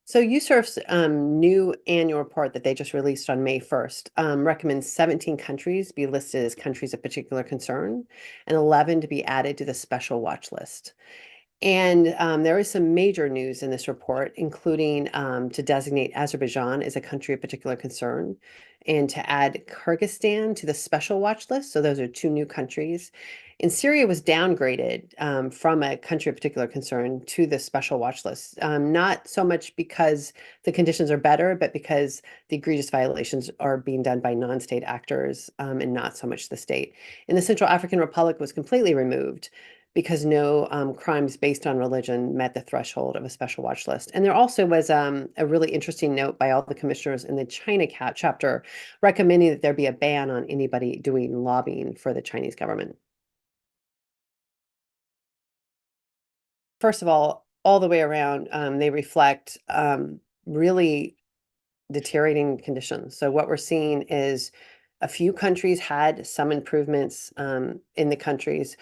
So USCIRF's new annual report that they just released on May 1st recommends 17 countries be listed as countries of particular concern and 11 to be added to the special watch list. And there is some major news in this report, including to designate Azerbaijan as a country of particular concern and to add Kyrgyzstan to the special watch list. So those are two new countries. And Syria was downgraded from a country of particular concern to the special watch list, not so much because the conditions are better, but because the egregious violations are being done by non-state actors and not so much the state. And the Central African Republic was completely removed because no crimes based on religion met the threshold of a special watch list. And there also was a really interesting note by all the commissioners in the China chapter recommending that there be a ban on anybody doing lobbying for the Chinese government. First of all the way around, they reflect really deteriorating conditions. So what we're seeing is a few countries had some improvements in the countries,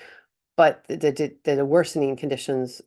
but the worsening conditions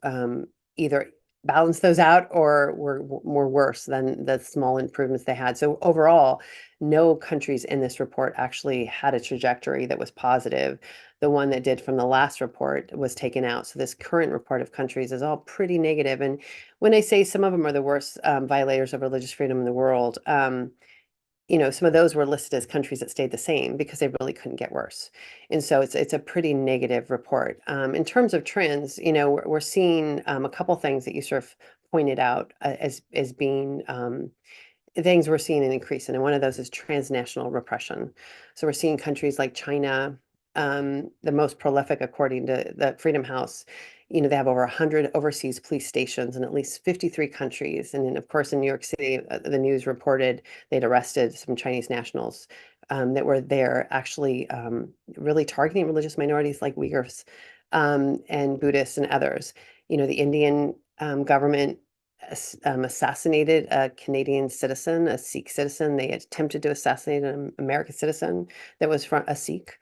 either balance those out or were more worse than the small improvements they had. So overall, no countries in this report actually had a trajectory that was positive. The one that did from the last report was taken out. So this current report of countries is all pretty negative. And when I say some of them are the worst violators of religious freedom in the world, some of those were listed as countries that stayed the same because they really couldn't get worse. And so it's a pretty negative report. In terms of trends, we're seeing a couple things that you sort of pointed out as being things we're seeing an increase in, and one of those is transnational repression. So we're seeing countries like China, the most prolific according to the Freedom House. They have over 100 overseas police stations in at least 53 countries. And then, of course, in New York City, the news reported they'd arrested some Chinese nationals that were there actually really targeting religious minorities like Uyghurs and Buddhists and others. The Indian government assassinated a Canadian citizen, a Sikh citizen. They attempted to assassinate an American citizen that was from a Sikh.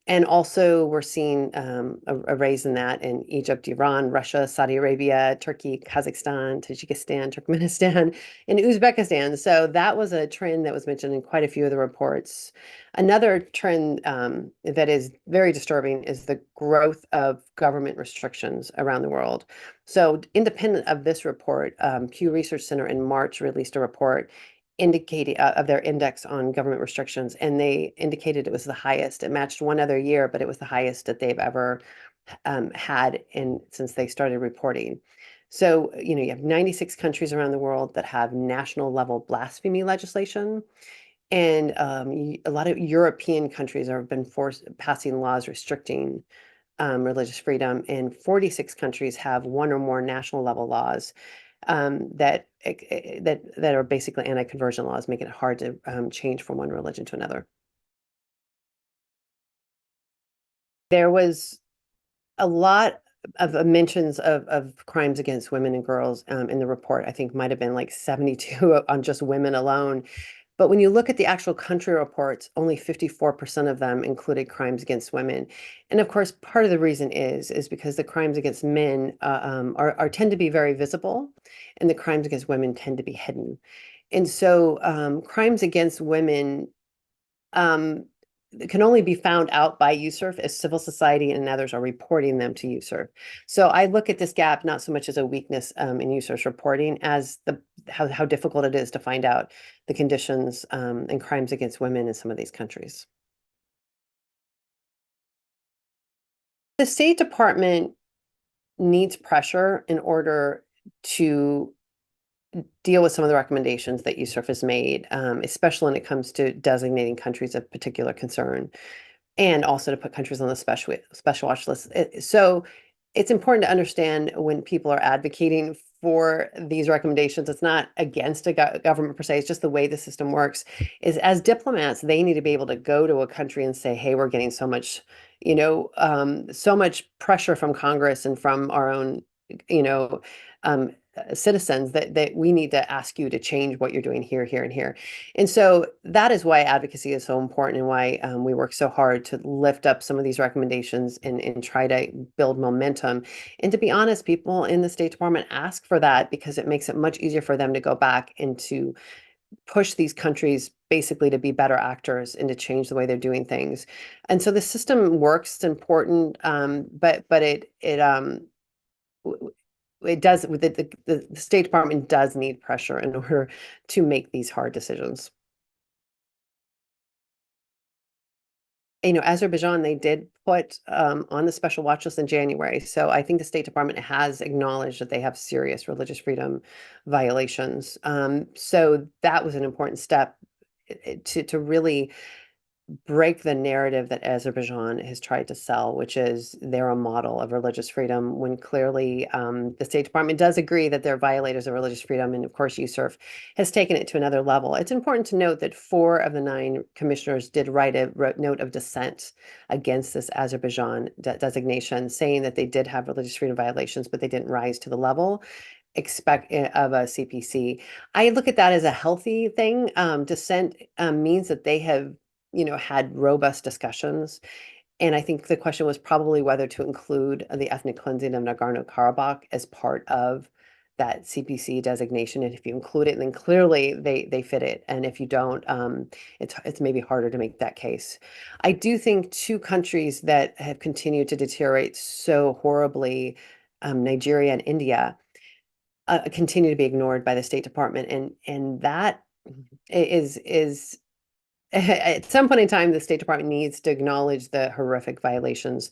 And also, we're seeing a raise in that in Egypt, Iran, Russia, Saudi Arabia, Turkey, Kazakhstan, Tajikistan, Turkmenistan, and Uzbekistan. So that was a trend that was mentioned in quite a few of the reports. Another trend that is very disturbing is the growth of government restrictions around the world. So, independent of this report, Pew Research Center in March released a report indicating of their index on government restrictions, and they indicated it was the highest. It matched one other year, but it was the highest that they've ever had since they started reporting. So, you have 96 countries around the world that have national level blasphemy legislation. And a lot of European countries have been passing laws restricting religious freedom, and 46 countries have one or more national level laws that are basically anti-conversion laws, making it hard to change from one religion to another. There was a lot of mentions of crimes against women and girls in the report. I think might have been like 72 on just women alone. But when you look at the actual country reports, only 54% of them included crimes against women. And of course, part of the reason is because the crimes against men are tend to be very visible, and the crimes against women tend to be hidden. And so crimes against women um, can only be found out by USCIRF if civil society and others are reporting them to USCIRF. So I look at this gap not so much as a weakness in USCIRF's reporting as how difficult it is to find out the conditions and crimes against women in some of these countries. The State Department needs pressure in order to deal with some of the recommendations that USCIRF has made, especially when it comes to designating countries of particular concern, and also to put countries on the special watch list. So it's important to understand when people are advocating for these recommendations, it's not against a government per se, it's just the way the system works, is as diplomats, they need to be able to go to a country and say, hey, we're getting so much, so much pressure from Congress and from our own, you know, um, citizens that we need to ask you to change what you're doing here, here, and here. And so that is why advocacy is so important and why we work so hard to lift up some of these recommendations and try to build momentum. And to be honest, people in the State Department ask for that because it makes it much easier for them to go back and to push these countries basically to be better actors and to change the way they're doing things. And so the system works, it's important, but it does the State Department does need pressure in order to make these hard decisions. Azerbaijan, they did put on the special watch list in January. So I think the State Department has acknowledged that they have serious religious freedom violations. So that was an important step to really break the narrative that Azerbaijan has tried to sell, which is they're a model of religious freedom, when clearly the State Department does agree that they're violators of religious freedom. And of course, USCIRF has taken it to another level. It's important to note that 4 of the 9 commissioners did write a note of dissent against this Azerbaijan designation, saying that they did have religious freedom violations, but they didn't rise to the level of a CPC. I look at that as a healthy thing. Dissent means that they have had robust discussions. And I think the question was probably whether to include the ethnic cleansing of Nagorno-Karabakh as part of that CPC designation. And if you include it, then clearly they fit it. And if you don't, it's maybe harder to make that case. I do think 2 countries that have continued to deteriorate so horribly, Nigeria and India, continue to be ignored by the State Department, and that is at some point in time, the State Department needs to acknowledge the horrific violations,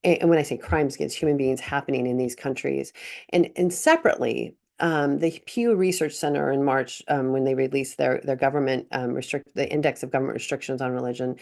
and when I say crimes against human beings happening in these countries. And separately, the Pew Research Center in March, when they released their government the index of government restrictions on religion,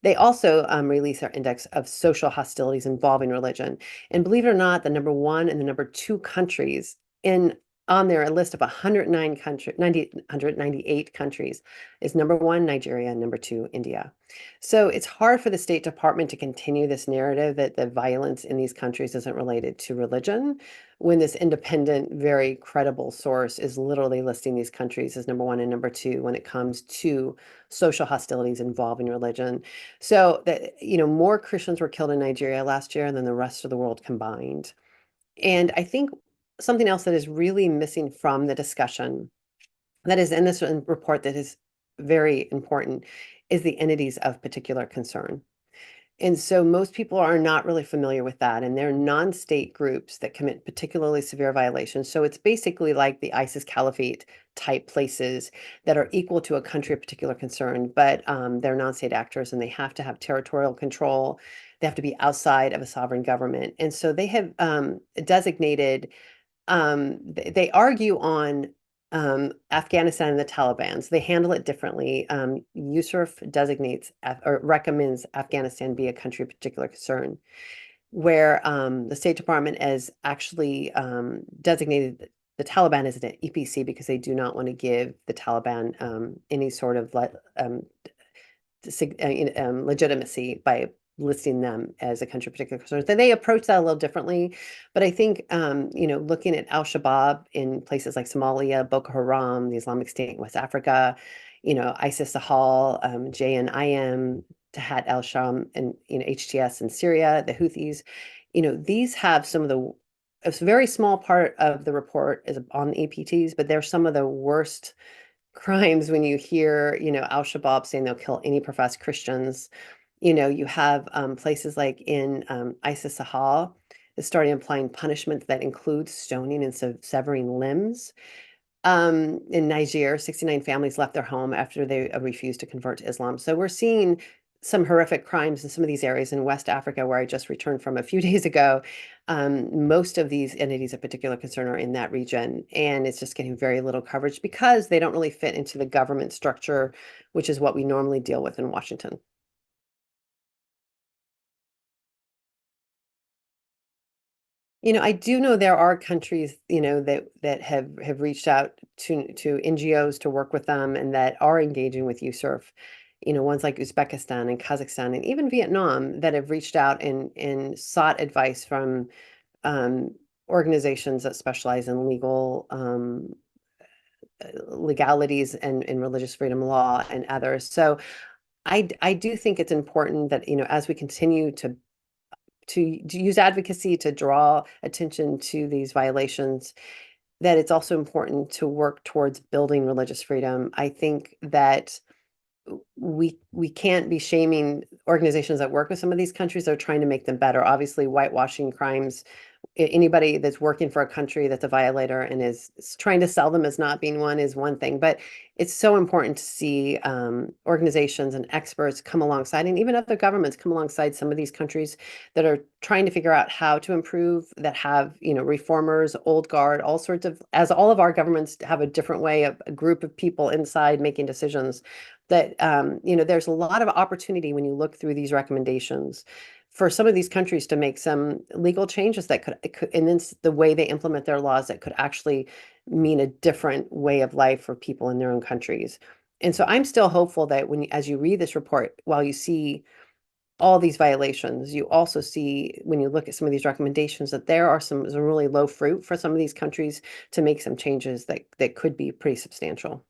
they also released their index of social hostilities involving religion. And believe it or not, the number 1 and the number 2 countries in on their list of 198 countries is number 1, Nigeria, and number 2, India. So it's hard for the State Department to continue this narrative that the violence in these countries isn't related to religion, when this independent, very credible source is literally listing these countries as number 1 and number 2 when it comes to social hostilities involving religion. So that, more Christians were killed in Nigeria last year than the rest of the world combined. And I think something else that is really missing from the discussion that is in this report that is very important is the entities of particular concern. And so most people are not really familiar with that, and they're non-state groups that commit particularly severe violations. So it's basically like the ISIS caliphate type places that are equal to a country of particular concern, but they're non-state actors and they have to have territorial control. They have to be outside of a sovereign government. And so they have designated they argue on Afghanistan and the Taliban. So they handle it differently. USCIRF designates or recommends Afghanistan be a country of particular concern, where the State Department has actually designated the Taliban as an EPC because they do not want to give the Taliban any sort of legitimacy by listing them as a country of particular concern. So they approach that a little differently. But I think, looking at Al-Shabaab in places like Somalia, Boko Haram, the Islamic State in West Africa, ISIS Sahel, JNIM, Tahat al-Sham, and, HTS in Syria, the Houthis, these have some of the, a very small part of the report is on the APTs, but they're some of the worst crimes when you hear, Al-Shabaab saying they'll kill any professed Christians. You have places like in ISIS Sahel is starting applying punishment that includes stoning and severing limbs. In Niger, 69 families left their home after they refused to convert to Islam. So we're seeing some horrific crimes in some of these areas in West Africa, where I just returned from a few days ago. Most of these entities of particular concern are in that region, and it's just getting very little coverage because they don't really fit into the government structure, which is what we normally deal with in Washington. I do know there are countries, that have reached out to NGOs to work with them and that are engaging with USCIRF. Ones like Uzbekistan and Kazakhstan and even Vietnam that have reached out and sought advice from organizations that specialize in legalities and religious freedom law and others. So I do think it's important that, as we continue to use advocacy to draw attention to these violations, that it's also important to work towards building religious freedom. I think that we can't be shaming organizations that work with some of these countries that are trying to make them better. Obviously, whitewashing crimes, anybody that's working for a country that's a violator and is trying to sell them as not being one is one thing, but it's so important to see organizations and experts come alongside, and even other governments come alongside some of these countries that are trying to figure out how to improve, that have, reformers, old guard, all sorts of, as all of our governments have a different way of a group of people inside making decisions, that there's a lot of opportunity when you look through these recommendations for some of these countries to make some legal changes that could, and then the way they implement their laws that could actually mean a different way of life for people in their own countries. And so I'm still hopeful that as you read this report, while you see all these violations, you also see, when you look at some of these recommendations, that there are some really low fruit for some of these countries to make some changes that could be pretty substantial.